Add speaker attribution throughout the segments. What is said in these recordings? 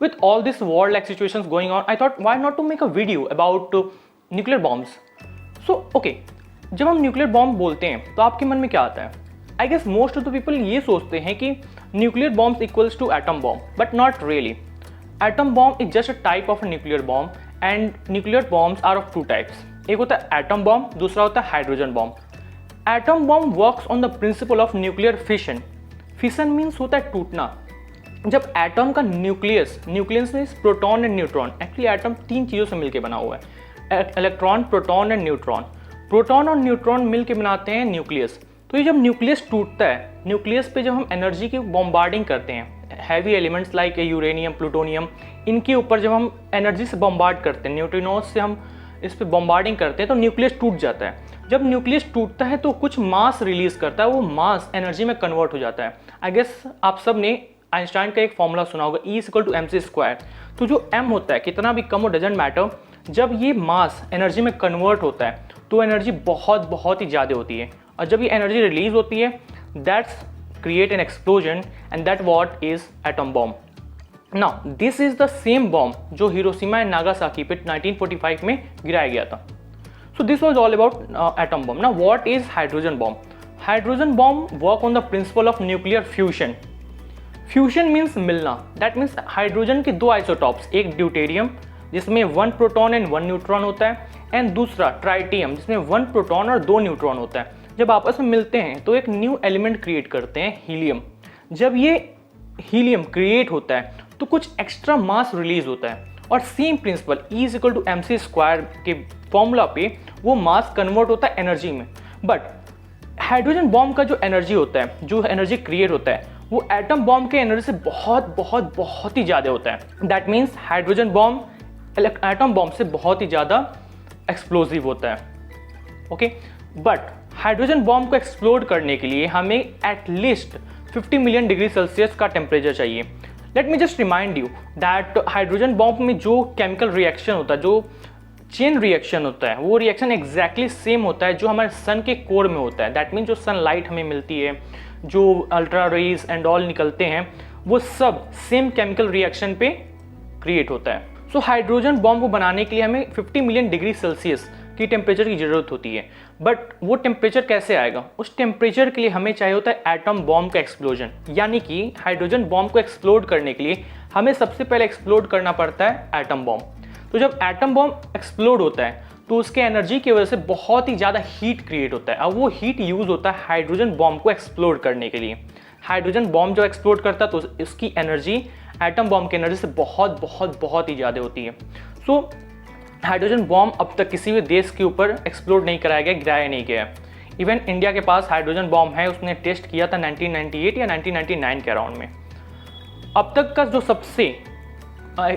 Speaker 1: with all this war like situations going on, I thought why not to make a video about nuclear bombs. So okay, जब हम nuclear bomb बोलते हैं तो आपके मन में क्या आता है? I guess most of the people ये सोचते हैं कि nuclear bomb equals to atom bomb, but not really. Atom bomb is just a type of nuclear bomb and nuclear bombs are of two types. एक होता है atom bomb, दूसरा होता है hydrogen bomb. Atom bomb works on the principle of nuclear fission. Fission means होता है टूटना. जब एटम का nucleus means proton and neutron. Actually atom तीन चीज़ों से मिलकर बना हुआ है, electron, proton and neutron. Proton और न्यूट्रॉन मिलकर बनाते हैं न्यूक्लियस. तो ये जब न्यूक्लियस टूटता है, न्यूक्लियस पे जब हम एनर्जी की बॉम्बार्डिंग करते हैं, heavy elements like uranium, plutonium, इनके ऊपर जब हम एनर्जी से बॉम्बार्ड करते हैं, न्यूट्रिनोज से हम इस पर बॉम्बार्डिंग करते हैं, तो न्यूक्लियस टूट जाता है. जब न्यूक्लियस टूटता है तो कुछ मास रिलीज करता है, वो मास एनर्जी में कन्वर्ट हो जाता है. आई गेस आप सब ने आइंस्टाइन का एक फॉर्मूला सुना होगा, E=mc². तो जो m होता है, कितना भी कम हो डजेंट मैटर, जब ये मास एनर्जी में कन्वर्ट होता है तो एनर्जी बहुत ही ज़्यादा होती है. और जब ये एनर्जी रिलीज होती है, that's create an explosion and that what is atom bomb. Now this is the same bomb जो हिरोशिमा एंड नागासाकी पे 1945 में गिराया गया था. So this was all about atom bomb. Now what is hydrogen bomb? Hydrogen bomb work on the principle of nuclear fusion. Fusion means मिलना. That means hydrogen के दो isotopes, एक ड्यूटेरियम जिसमें 1 प्रोटॉन एंड 1 न्यूट्रॉन होता है, and दूसरा tritium जिसमें 1 proton और 2 न्यूट्रॉन होता है. जब आपस में मिलते हैं तो एक न्यू एलिमेंट क्रिएट करते हैं, हीलियम. जब ये हीलियम क्रिएट होता है तो कुछ एक्स्ट्रा मास रिलीज होता है, और सेम प्रिंसिपल E=mc² के फॉर्मूला पे वो मास कन्वर्ट होता है एनर्जी में. बट हाइड्रोजन बॉम्ब का जो एनर्जी होता है, जो एनर्जी क्रिएट होता है, वो एटम बॉम्ब के एनर्जी से बहुत ही ज़्यादा होता है. That means hydrogen bomb atom bomb से बहुत ही ज़्यादा एक्सप्लोजिव होता है. ओके, बट हाइड्रोजन बॉम्ब को एक्सप्लोड करने के लिए हमें एटलीस्ट 50 मिलियन डिग्री सेल्सियस का टेम्परेचर चाहिए. Let me just remind you that hydrogen bomb में जो केमिकल रिएक्शन होता है, जो चेन रिएक्शन होता है, वो रिएक्शन एग्जैक्टली सेम होता है जो हमारे सन के कोर में होता है. दैट मीन जो सनलाइट हमें मिलती है, जो अल्ट्रा रेज एंड ऑल निकलते हैं, वो सब सेम केमिकल रिएक्शन पे क्रिएट होता है. सो हाइड्रोजन बॉम्ब को बनाने के लिए हमें 50 मिलियन डिग्री सेल्सियस की टेम्परेचर की ज़रूरत होती है. बट वो टेम्परेचर कैसे आएगा? उस टेम्परेचर के लिए हमें चाहिए होता है एटम बॉम्ब का एक्सप्लोजन. यानी कि हाइड्रोजन बॉम्ब को एक्सप्लोड करने के लिए हमें सबसे पहले एक्सप्लोड करना पड़ता है एटम बॉम्ब. तो जब एटम बॉम्ब एक्सप्लोड होता है तो उसके एनर्जी की वजह से बहुत ही ज़्यादा हीट क्रिएट होता है. अब वो हीट यूज़ होता है हाइड्रोजन बॉम्ब को एक्सप्लोड करने के लिए. हाइड्रोजन बॉम्ब जो एक्सप्लोड करता है तो इसकी एनर्जी एटम बॉम्ब की एनर्जी से बहुत ही ज़्यादा होती है. सो हाइड्रोजन बॉम्ब अब तक किसी भी देश के ऊपर एक्सप्लोड नहीं कराया गया, गिराया नहीं गया. इवन इंडिया के पास हाइड्रोजन बॉम्ब है, उसने टेस्ट किया था 1998 या 1999 के अराउंड में. अब तक का जो सबसे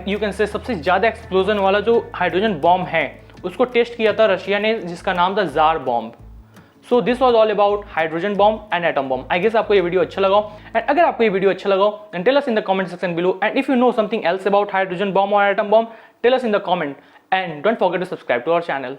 Speaker 1: यू कैन से सबसे ज़्यादा एक्सप्लोजन वाला जो हाइड्रोजन बॉम्ब है, उसको टेस्ट किया था रशिया ने, जिसका नाम था Tsar bomb. So this was all about hydrogen bomb and atom bomb. I guess आपको ये वीडियो अच्छा लगा, एंड अगर आपको ये वीडियो अच्छा लगा then tell us in the comment section below. And if you know something else about hydrogen bomb और atom bomb, tell us in the comment, and don't forget to subscribe to our channel.